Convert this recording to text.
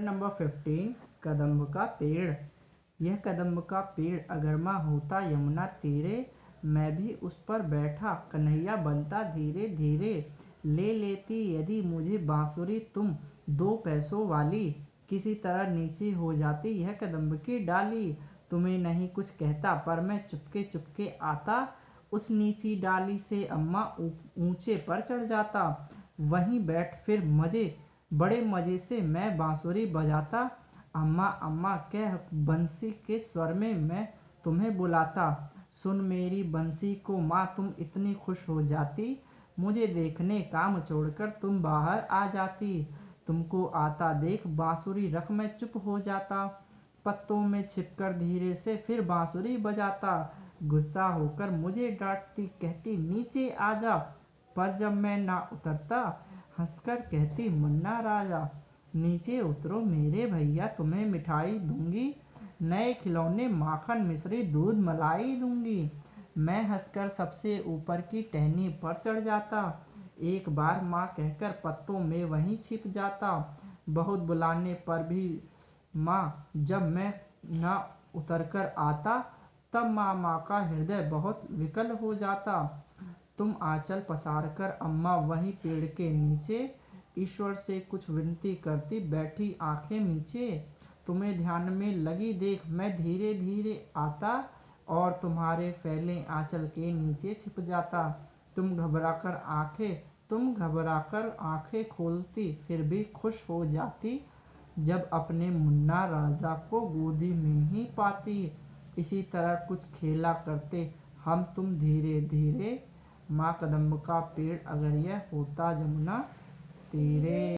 Number 15 कदम्ब का पेड़। यह कदम्ब का पेड़ अगर माँ होता यमुना तीरे, मैं भी उस पर बैठा कन्हैया बनता धीरे धीरे। ले लेती यदि मुझे बांसुरी तुम 2 पैसों वाली, किसी तरह नीचे हो जाती यह कदम्ब की डाली। तुम्हें नहीं कुछ कहता पर मैं चुपके चुपके आता, उस नीची डाली से अम्मा ऊंचे पर चढ़ जाता। वहीं बैठ फिर बड़े मजे से मैं बांसुरी बजाता। अम्मा अम्मा कह बंसी के स्वर में मैं तुम्हें बुलाता। सुन मेरी बंसी को माँ तुम इतनी खुश हो जाती, मुझे देखने काम छोड़कर तुम बाहर आ जाती। तुमको आता देख बांसुरी रख मैं चुप हो जाता, पत्तों में छिपकर धीरे से फिर बांसुरी बजाता। गुस्सा होकर मुझे डांटती कहती नीचे आजा, पर जब मैं ना उतरता हंसकर कहती मुन्ना राजा। नीचे उतरो मेरे भैया तुम्हें मिठाई दूंगी, नए खिलौने माखन मिश्री दूध मलाई दूंगी। मैं हंसकर सबसे ऊपर की टहनी पर चढ़ जाता, एक बार माँ कहकर पत्तों में वहीं छिप जाता। बहुत बुलाने पर भी माँ जब मैं ना उतरकर आता, तब माँ का हृदय बहुत विकल हो जाता। तुम आंचल पसार कर अम्मा वहीं पेड़ के नीचे ईश्वर से कुछ विनती करती बैठी आंखें मींचे। तुम्हें ध्यान में लगी देख मैं धीरे धीरे आता, और तुम्हारे फैले आंचल के नीचे छिप जाता। तुम घबराकर आंखें खोलती फिर भी खुश हो जाती, जब अपने मुन्ना राजा को गोदी में ही पाती। इसी तरह कुछ खेला करते हम तुम धीरे धीरे, माँ कदम्ब का पेड़ अगर यह होता यमुना तीरे।